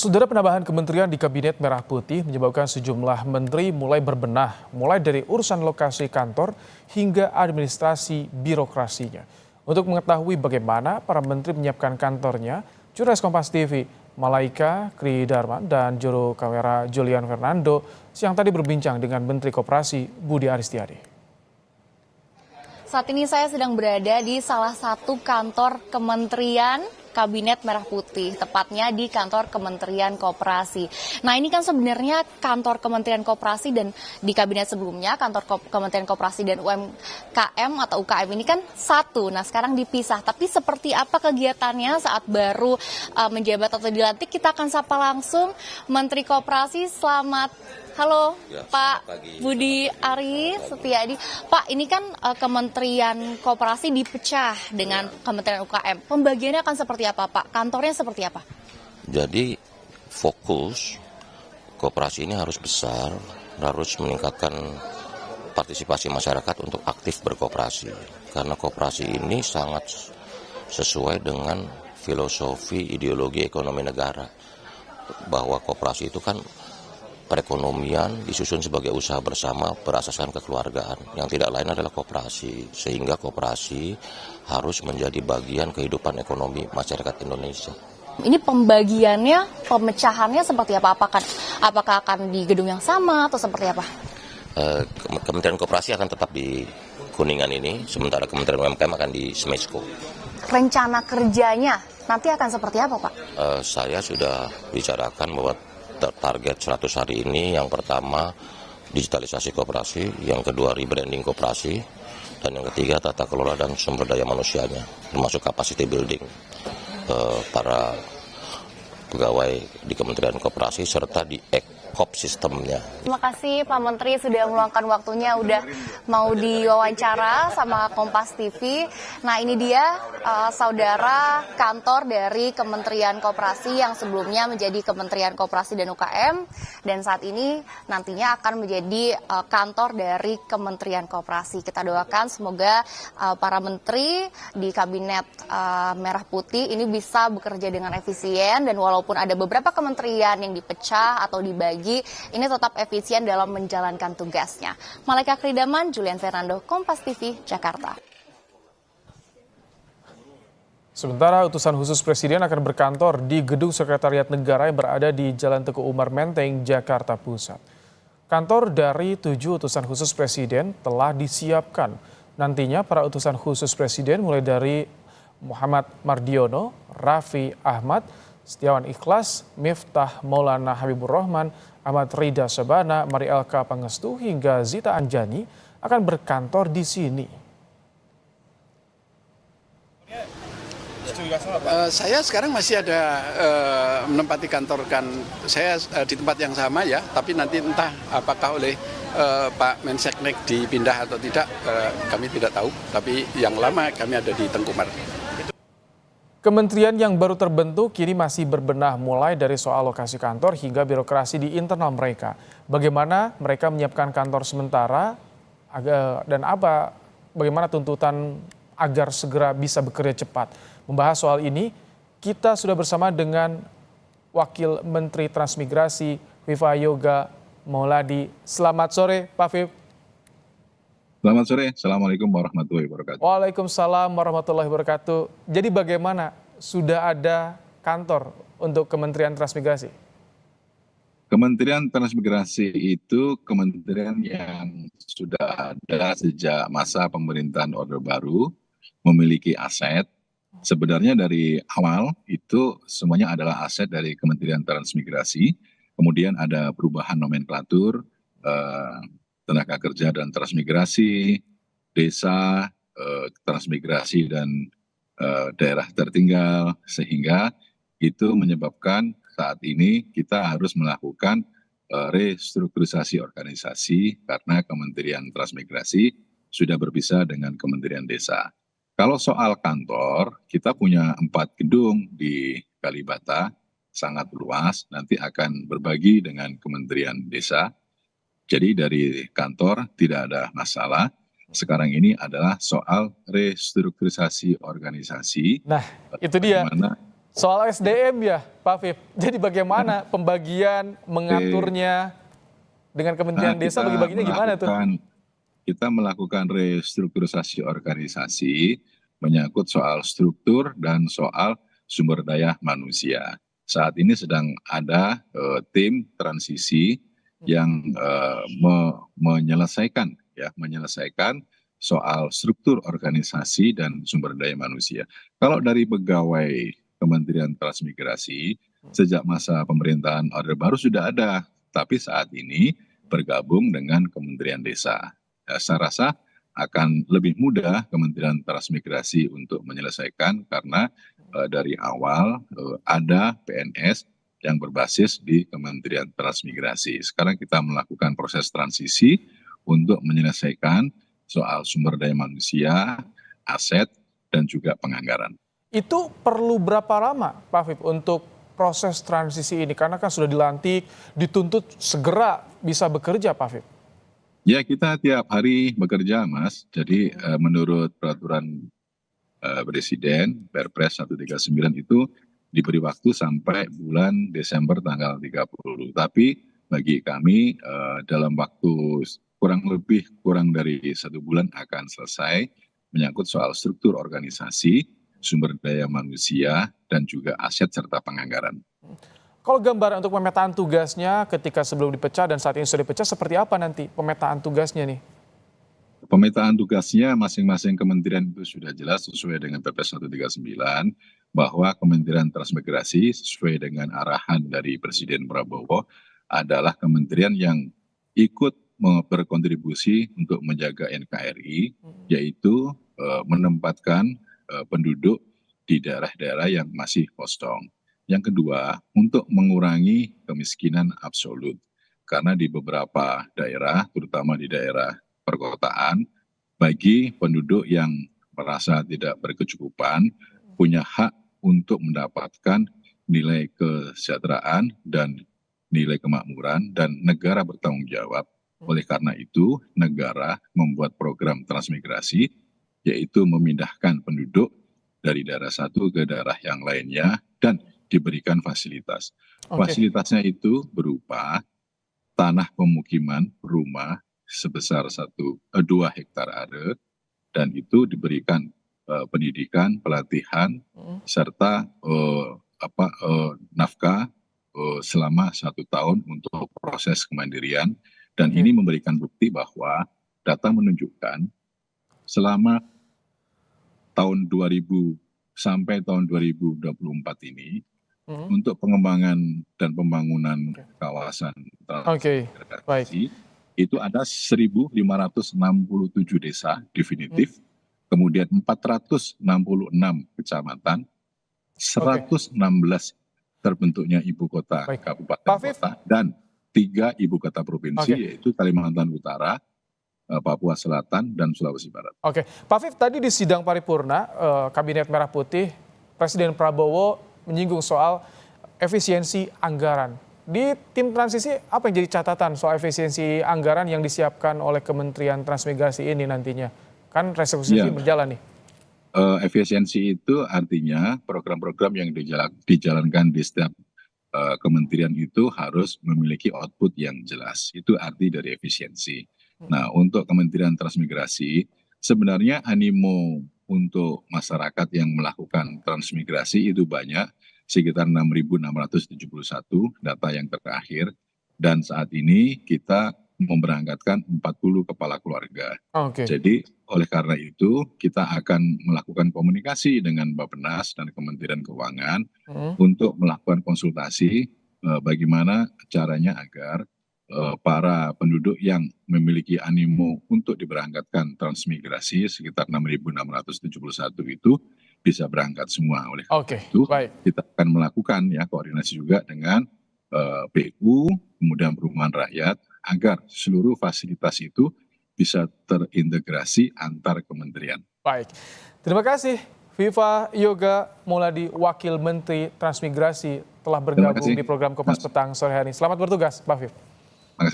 Saudara, penambahan kementerian di Kabinet Merah Putih menyebabkan sejumlah menteri mulai berbenah, mulai dari urusan lokasi kantor hingga administrasi birokrasinya. Untuk mengetahui bagaimana para menteri menyiapkan kantornya, jurnalis Kompas TV Malaika Kri Darman dan juru kamera Julian Fernando siang tadi berbincang dengan Menteri Koperasi Budi Aristiadi. Saat ini saya sedang berada di salah satu kantor kementerian Kabinet Merah Putih, tepatnya di kantor Kementerian Koperasi. Nah, ini kan sebenarnya kantor Kementerian Koperasi dan di kabinet sebelumnya kantor Kementerian Koperasi dan UMKM atau UKM ini kan satu. Nah, sekarang dipisah. Tapi seperti apa kegiatannya saat baru menjabat atau dilantik? Kita akan sapa langsung Menteri Koperasi. Halo ya, Pak Budi Ari Setiadi. Pak, ini kan Kementerian Koperasi dipecah dengan Kementerian UKM. Pembagiannya akan seperti apa, Pak? Kantornya seperti apa? Jadi fokus koperasi ini harus besar, harus meningkatkan partisipasi masyarakat untuk aktif berkoperasi. Karena koperasi ini sangat sesuai dengan filosofi ideologi ekonomi negara. Bahwa koperasi itu kan perekonomian disusun sebagai usaha bersama berasaskan kekeluargaan. Yang tidak lain adalah koperasi. Sehingga koperasi harus menjadi bagian kehidupan ekonomi masyarakat Indonesia. Ini pembagiannya, pemecahannya seperti apa? Apakah akan di gedung yang sama atau seperti apa? Kementerian Koperasi akan tetap di Kuningan ini, sementara Kementerian UMKM akan di Smesco. Rencana kerjanya nanti akan seperti apa, Pak? Saya sudah bicarakan bahwa target 100 hari ini, yang pertama digitalisasi koperasi, yang kedua rebranding koperasi, dan yang ketiga tata kelola dan sumber daya manusianya, termasuk capacity building para pegawai di Kementerian Koperasi serta di ekop sistemnya. Terima kasih Pak Menteri sudah meluangkan waktunya, udah mau diwawancara sama Kompas TV. Nah, ini dia saudara kantor dari Kementerian Koperasi yang sebelumnya menjadi Kementerian Koperasi dan UKM dan saat ini nantinya akan menjadi kantor dari Kementerian Koperasi. Kita doakan semoga para menteri di Kabinet Merah Putih ini bisa bekerja dengan efisien dan walaupun ada beberapa kementerian yang dipecah atau dibagi, ini tetap efisien dalam menjalankan tugasnya. Malaika Kri Darman, Julian Fernando, Kompas TV, Jakarta. Sementara utusan khusus Presiden akan berkantor di Gedung Sekretariat Negara yang berada di Jalan Teguh Umar Menteng, Jakarta Pusat. Kantor dari 7 utusan khusus Presiden telah disiapkan. Nantinya para utusan khusus Presiden mulai dari Muhammad Mardiono, Raffi Ahmad, Setiawan Ikhlas, Miftah Maulana Habibur Rahman, Ahmad Rida Sabana, Mari Elka Pangestu hingga Zita Anjani akan berkantor di sini. Saya sekarang masih ada menempati kantor kan saya di tempat yang sama ya, tapi nanti entah apakah oleh Pak Menseknek dipindah atau tidak, kami tidak tahu. Tapi yang lama kami ada di Tengkumar. Kementerian yang baru terbentuk kini masih berbenah mulai dari soal lokasi kantor hingga birokrasi di internal mereka. Bagaimana mereka menyiapkan kantor sementara dan bagaimana tuntutan agar segera bisa bekerja cepat. Membahas soal ini, kita sudah bersama dengan Wakil Menteri Transmigrasi Viva Yoga Mauladi. Selamat sore, Pak Viv. Selamat sore, Assalamualaikum warahmatullahi wabarakatuh. Waalaikumsalam warahmatullahi wabarakatuh. Jadi bagaimana, sudah ada kantor untuk Kementerian Transmigrasi? Kementerian Transmigrasi itu kementerian yang sudah ada sejak masa pemerintahan Orde Baru, memiliki aset. Sebenarnya dari awal itu semuanya adalah aset dari Kementerian Transmigrasi. Kemudian ada perubahan nomenklatur, tenaga kerja dan transmigrasi, desa, transmigrasi dan daerah tertinggal, sehingga itu menyebabkan saat ini kita harus melakukan restrukturisasi organisasi karena Kementerian Transmigrasi sudah berpisah dengan Kementerian Desa. Kalau soal kantor, kita punya 4 gedung di Kalibata, sangat luas, nanti akan berbagi dengan Kementerian Desa. Jadi dari kantor tidak ada masalah. Sekarang ini adalah soal restrukturisasi organisasi. Nah, itu dia. Soal SDM ya, Pak Fif. Jadi bagaimana pembagian mengaturnya dengan Kementerian Desa, bagi-baginya gimana tuh? Kita melakukan restrukturisasi organisasi menyangkut soal struktur dan soal sumber daya manusia. Saat ini sedang ada tim transisi yang menyelesaikan soal struktur organisasi dan sumber daya manusia. Kalau dari pegawai Kementerian Transmigrasi, sejak masa pemerintahan Orde Baru sudah ada, tapi saat ini bergabung dengan Kementerian Desa. Ya, saya rasa akan lebih mudah Kementerian Transmigrasi untuk menyelesaikan karena dari awal ada PNS yang berbasis di Kementerian Transmigrasi. Sekarang kita melakukan proses transisi untuk menyelesaikan soal sumber daya manusia, aset, dan juga penganggaran. Itu perlu berapa lama, Pak Fif, untuk proses transisi ini? Karena kan sudah dilantik, dituntut segera bisa bekerja, Pak Fif. Ya, kita tiap hari bekerja, Mas. Jadi menurut peraturan Presiden, Perpres 139 itu diberi waktu sampai bulan Desember tanggal 30. Tapi bagi kami dalam waktu kurang dari 1 bulan akan selesai menyangkut soal struktur organisasi, sumber daya manusia, dan juga aset serta penganggaran. Kalau gambaran untuk pemetaan tugasnya ketika sebelum dipecah dan saat ini sudah dipecah, seperti apa nanti pemetaan tugasnya nih? Pemetaan tugasnya masing-masing kementerian itu sudah jelas sesuai dengan Perpres 139 bahwa Kementerian Transmigrasi sesuai dengan arahan dari Presiden Prabowo adalah kementerian yang ikut berkontribusi untuk menjaga NKRI, yaitu menempatkan penduduk di daerah-daerah yang masih kosong. Yang kedua, untuk mengurangi kemiskinan absolut. Karena di beberapa daerah, terutama di daerah perkotaan, bagi penduduk yang merasa tidak berkecukupan, punya hak untuk mendapatkan nilai kesejahteraan dan nilai kemakmuran, dan negara bertanggung jawab. Oleh karena itu, negara membuat program transmigrasi, yaitu memindahkan penduduk dari daerah satu ke daerah yang lainnya dan diberikan fasilitas. Fasilitasnya itu berupa tanah pemukiman, rumah sebesar 2 hektar are, dan itu diberikan pendidikan, pelatihan, serta nafkah selama 1 tahun untuk proses kemandirian. Dan ini memberikan bukti bahwa data menunjukkan selama tahun 2000 sampai tahun 2024 ini untuk pengembangan dan pembangunan kawasan transmigrasi itu ada 1.567 desa definitif, kemudian 466 kecamatan, 116 terbentuknya ibu kota kabupaten kota, dan 3 ibu kota provinsi, yaitu Kalimantan Utara, Papua Selatan, dan Sulawesi Barat. Pak Fif, tadi di sidang paripurna Kabinet Merah Putih, Presiden Prabowo menyinggung soal efisiensi anggaran. Di tim transisi, apa yang jadi catatan soal efisiensi anggaran yang disiapkan oleh Kementerian Transmigrasi ini nantinya? Kan restrukturisasi berjalan nih. Efisiensi itu artinya program-program yang dijalankan di setiap kementerian itu harus memiliki output yang jelas. Itu arti dari efisiensi. Nah, untuk Kementerian Transmigrasi, sebenarnya animo untuk masyarakat yang melakukan transmigrasi itu banyak, sekitar 6.671 data yang terakhir, dan saat ini kita memberangkatkan 40 kepala keluarga. Jadi oleh karena itu kita akan melakukan komunikasi dengan Bappenas dan Kementerian Keuangan untuk melakukan konsultasi bagaimana caranya agar para penduduk yang memiliki animo untuk diberangkatkan transmigrasi sekitar 6.671 itu bisa berangkat semua. Oleh itu kita akan melakukan koordinasi juga dengan PU, kemudian Perumahan Rakyat, agar seluruh fasilitas itu bisa terintegrasi antar kementerian. Baik, terima kasih Viva Yoga Mauladi, Wakil Menteri Transmigrasi, telah bergabung di program Kompas Petang sore hari ini. Selamat bertugas, Pak Viv. Terima kasih.